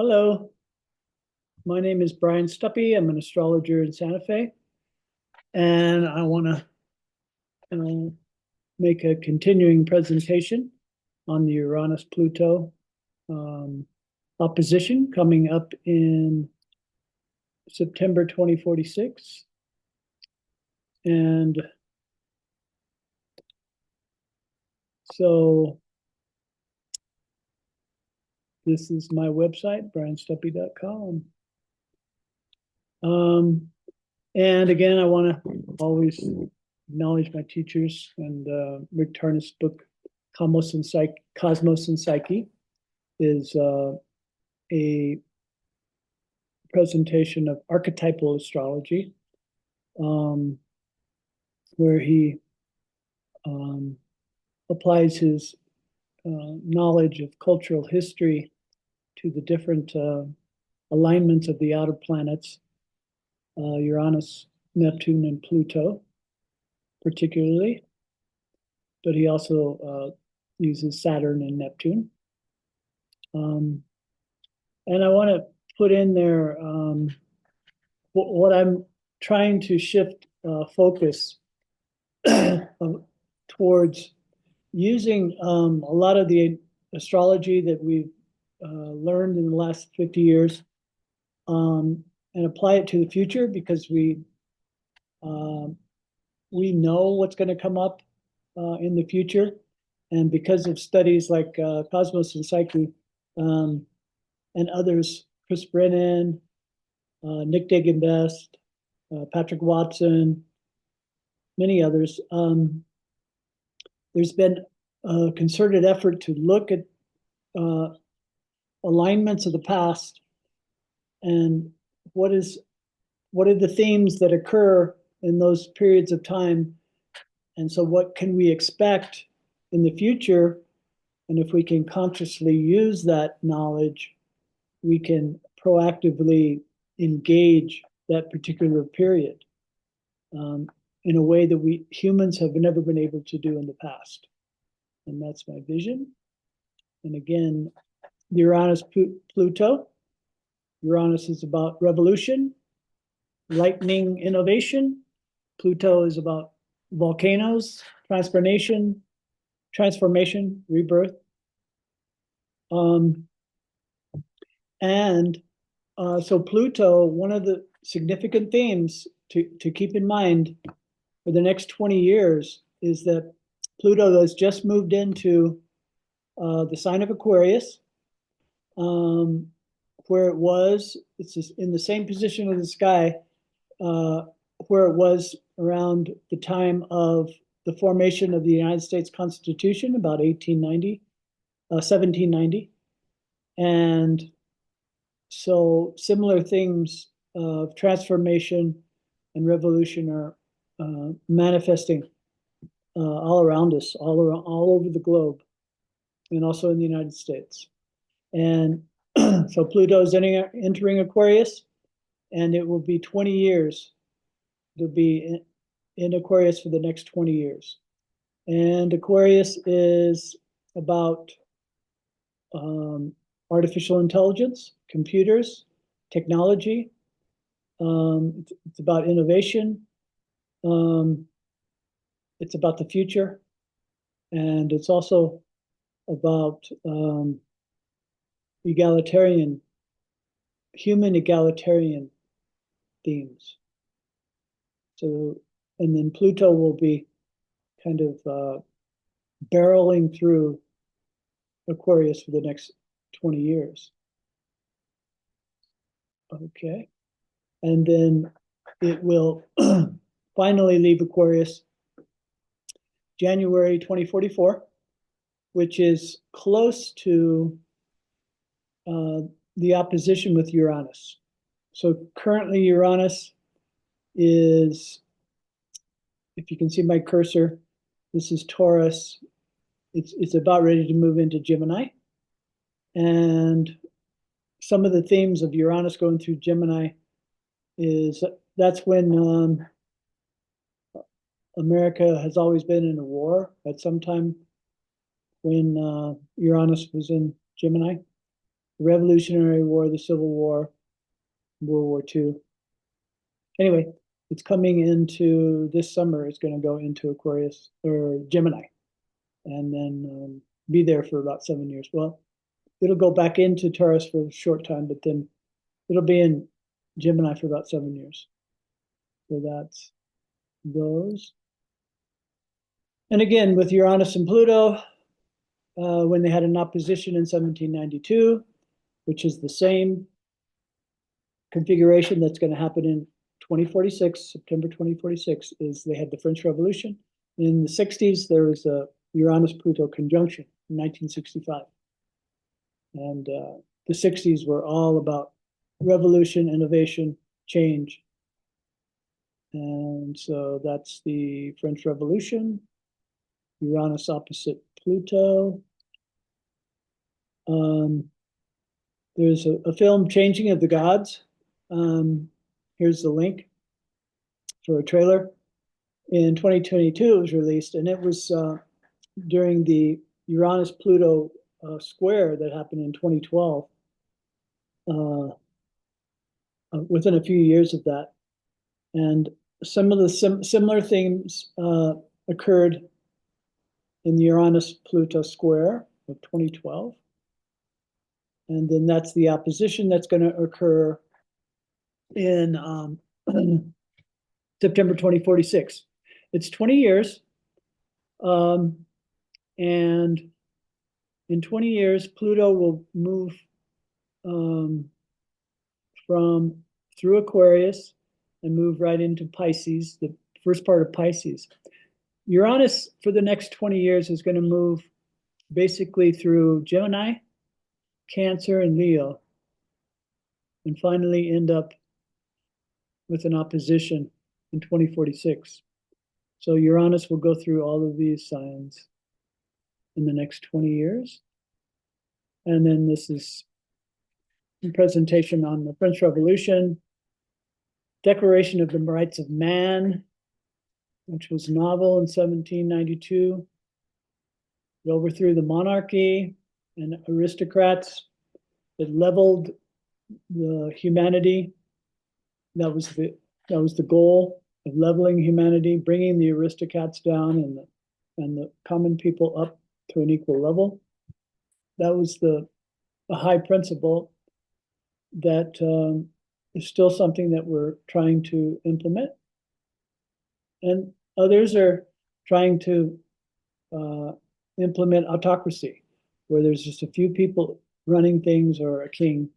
Hello, my name is Brian Stuppy. I'm an astrologer in Santa Fe, and I want to make a continuing presentation on the Uranus Pluto um, opposition coming up in September 2046. And so this is my website, brianstuppy.com. And again, I want to always acknowledge my teachers and Rick Tarnas' book, Cosmos and Psyche, is a presentation of archetypal astrology, where he applies his knowledge of cultural history to the different alignments of the outer planets, Uranus, Neptune, and Pluto, particularly. But he also uses Saturn and Neptune. And I want to put in there what I'm trying to shift focus towards using a lot of the astrology that we've learned in the last 50 years and apply it to the future, because we know what's going to come up in the future. And because of studies like Cosmos and Psyche and others, Chris Brennan, Nick Dagan Best, Patrick Watson, many others, there's been a concerted effort to look at alignments of the past and what are the themes that occur in those periods of time. And so what can we expect in the future? And if we can consciously use that knowledge, we can proactively engage that particular period in a way that we humans have never been able to do in the past. And that's my vision. And again, Uranus Pluto. Uranus is about revolution, lightning innovation. Pluto is about volcanoes, transformation, rebirth. So Pluto, one of the significant themes to keep in mind for the next 20 years is that Pluto has just moved into the sign of Aquarius, where it's in the same position of the sky, where it was around the time of the formation of the United States Constitution, about 1790. And so similar themes of transformation and revolution are manifesting all around us, all over the globe, and also in the United States. And so Pluto is entering Aquarius, and it will be 20 years. It'll be in Aquarius for the next 20 years. And Aquarius is about artificial intelligence, computers, technology. It's about innovation. It's about the future. And it's also about human egalitarian themes. So, and then Pluto will be kind of barreling through Aquarius for the next 20 years. Okay. And then it will finally leave Aquarius January 2044, which is close to the opposition with Uranus. So currently Uranus is, if you can see my cursor, this is Taurus. It's about ready to move into Gemini. And some of the themes of Uranus going through Gemini is that's when America has always been in a war at some time when Uranus was in Gemini. the Revolutionary War, the Civil War, World War II. Anyway, it's coming into this summer. It's going to go into Aquarius or Gemini, and then be there for about 7 years. Well, it'll go back into Taurus for a short time, but then it'll be in Gemini for about 7 years. So that's those. And again, with Uranus and Pluto, when they had an opposition in 1792, which is the same configuration that's going to happen in 2046, September 2046, is they had the French Revolution. In the 60s, there was a Uranus-Pluto conjunction in 1965. And the 60s were all about revolution, innovation, change. And so that's the French Revolution, Uranus opposite Pluto. There's a film, Changing of the Gods. Here's the link for a trailer. In 2022, it was released, and it was during the Uranus-Pluto square that happened in 2012. Within a few years of that. And some of the similar themes occurred in the Uranus-Pluto square of 2012. And then that's the opposition that's going to occur in September 2046. It's 20 years. And in 20 years, Pluto will move through Aquarius and move right into Pisces, the first part of Pisces. Uranus for the next 20 years is going to move basically through Gemini, Cancer, and Leo, and finally end up with an opposition in 2046. So Uranus will go through all of these signs in the next 20 years. And then this is a presentation on the French Revolution, Declaration of the Rights of Man, which was novel in 1792. It overthrew the monarchy and aristocrats. It leveled the humanity. That was the goal of leveling humanity, bringing the aristocrats down and the common people up to an equal level. That was a high principle that is still something that we're trying to implement. And others are trying to implement autocracy, where there's just a few people running things or a king.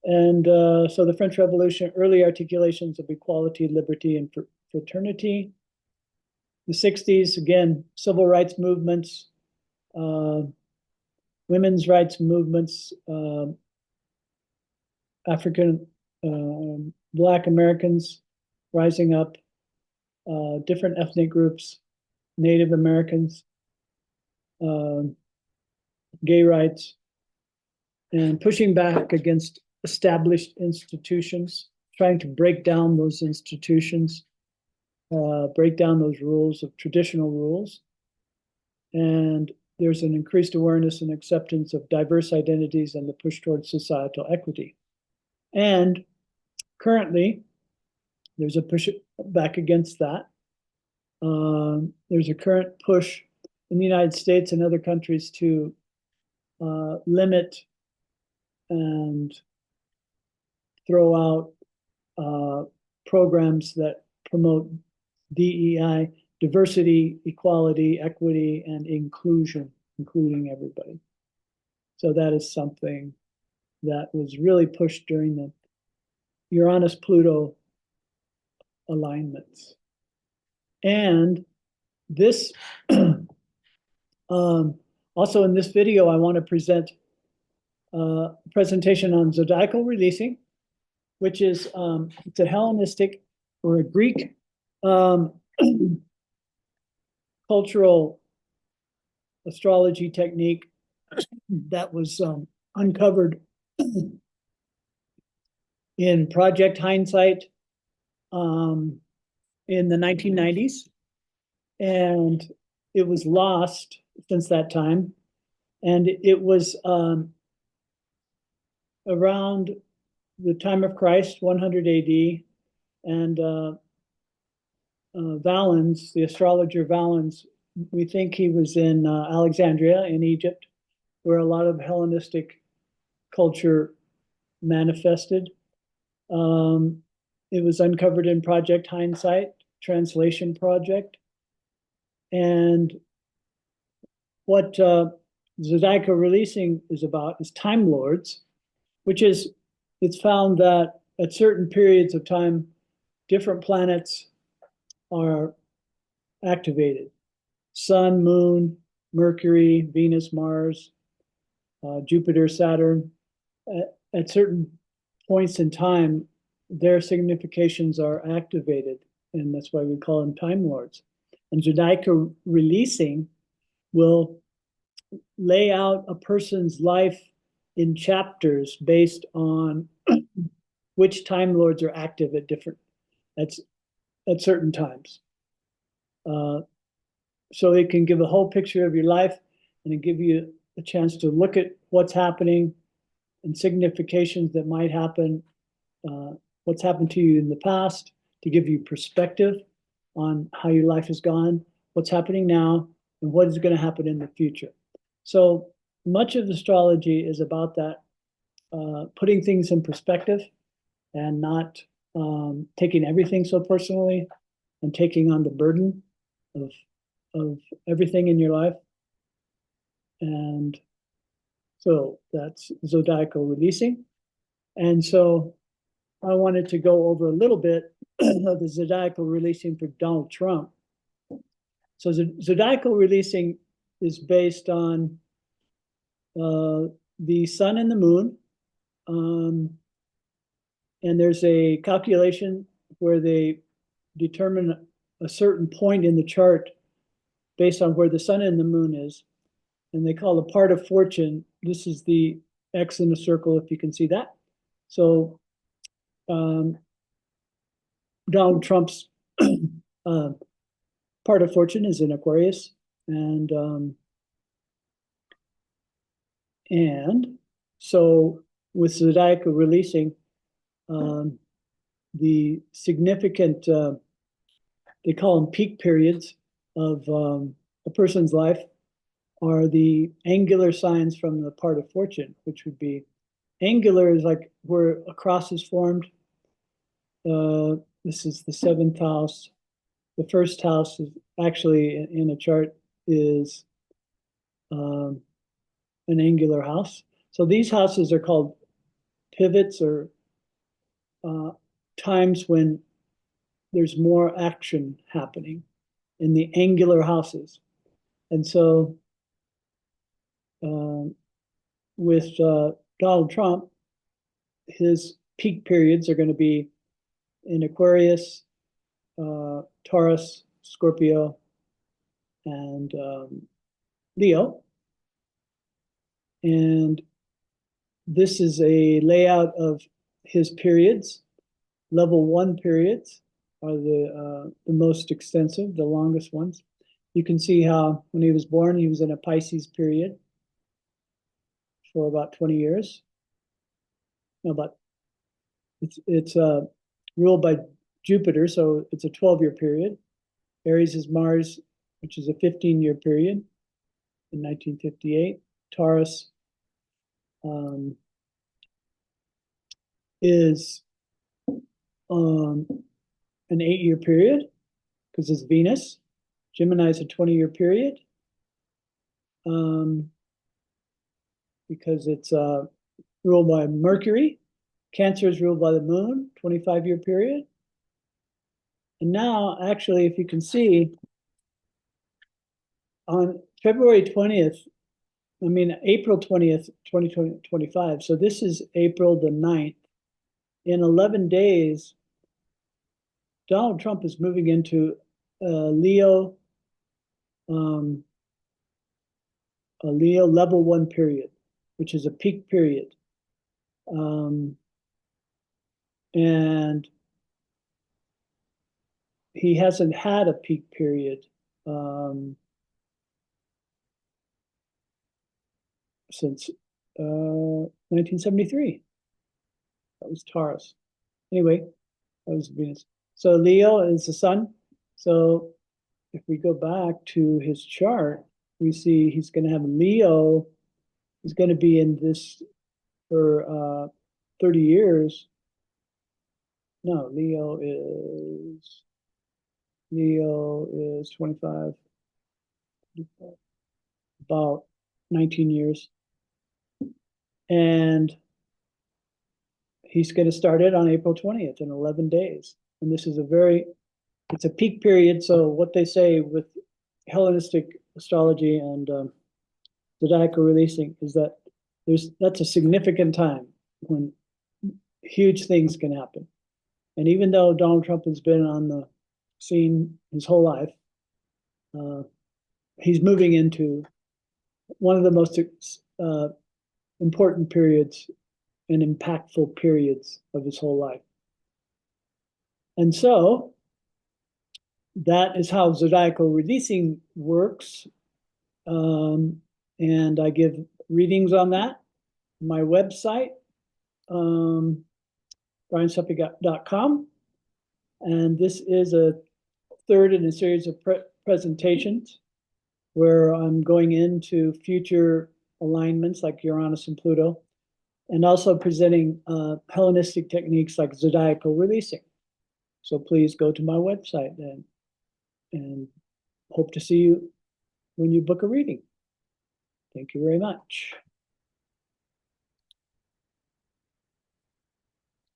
And so the French Revolution, early articulations of equality, liberty, and fraternity. The 60s, again, civil rights movements, women's rights movements, African, Black Americans rising up, different ethnic groups, Native Americans, gay rights, and pushing back against established institutions, trying to break down those institutions, break down those rules of traditional rules. And there's an increased awareness and acceptance of diverse identities and the push towards societal equity. And currently, there's a push back against that. There's a current push in the United States and other countries to limit and throw out programs that promote DEI, diversity, equality, equity, and inclusion, including everybody. So that is something that was really pushed during the Uranus-Pluto alignments. And this, also in this video, I want to present a presentation on Zodiacal Releasing, which is it's a Hellenistic or a Greek cultural astrology technique that was uncovered in Project Hindsight in the 1990s. And it was lost since that time. And it was around the time of Christ, 100 AD, and Valens, the astrologer Valens, we think he was in Alexandria in Egypt, where a lot of Hellenistic culture manifested. It was uncovered in Project Hindsight, translation project. And what Zodiacal Releasing is about is Time Lords, which is, it's found that at certain periods of time, different planets are activated. Sun, Moon, Mercury, Venus, Mars, Jupiter, Saturn. At certain points in time, their significations are activated, and that's why we call them Time Lords. And Zodiacal Releasing will lay out a person's life in chapters based on which Time Lords are active at certain times. So it can give a whole picture of your life, and it give you a chance to look at what's happening and significations that might happen, what's happened to you in the past, to give you perspective on how your life has gone, what's happening now, and what is going to happen in the future. So much of astrology is about that, putting things in perspective and not taking everything so personally and taking on the burden of everything in your life. And so that's Zodiacal Releasing. And so I wanted to go over a little bit of the Zodiacal Releasing for Donald Trump. So Zodiacal Releasing is based on the sun and the moon. And there's a calculation where they determine a certain point in the chart based on where the sun and the moon is. And they call the part of fortune. This is the X in the circle, if you can see that. So Donald Trump's part of fortune is in Aquarius, and so with Zodiacal Releasing, the significant they call them peak periods of a person's life are the angular signs from the part of fortune, which would be angular is like where a cross is formed. This is the seventh house. The first house is actually in a chart is an angular house. So these houses are called pivots, or times when there's more action happening in the angular houses. And so with Donald Trump, his peak periods are going to be in Aquarius, Taurus, Scorpio, and Leo. And this is a layout of his periods. Level 1 periods are the most extensive, the longest ones. You can see how when he was born, he was in a Pisces period for about 20 years. No, but it's ruled by Jupiter, so it's a 12-year period. Aries is Mars, which is a 15-year period in 1958. Taurus is an 8-year period because it's Venus. Gemini is a 20-year period because it's ruled by Mercury. Cancer is ruled by the moon, 25-year period. And now, actually, if you can see, on February 20th, April 20th, 2025, so this is April the 9th. In 11 days, Donald Trump is moving into a Leo level 1 period, which is a peak period. And he hasn't had a peak period since 1973. That was Taurus. Anyway, that was Venus. So Leo is the sun. So if we go back to his chart, we see he's going to have Leo. He's going to be in this for 30 years. No, Leo is 25, about 19 years. And he's going to start it on April 20th in 11 days. And this is it's a peak period. So what they say with Hellenistic astrology and zodiacal releasing is that that's a significant time when huge things can happen. And even though Donald Trump has been on the scene his whole life, he's moving into one of the most important periods and impactful periods of his whole life. And so that is how zodiacal releasing works. And I give readings on that. My website, briansuppick.com. And this is a third in a series of presentations where I'm going into future alignments like Uranus and Pluto, and also presenting Hellenistic techniques like zodiacal releasing. So please go to my website and hope to see you when you book a reading. Thank you very much.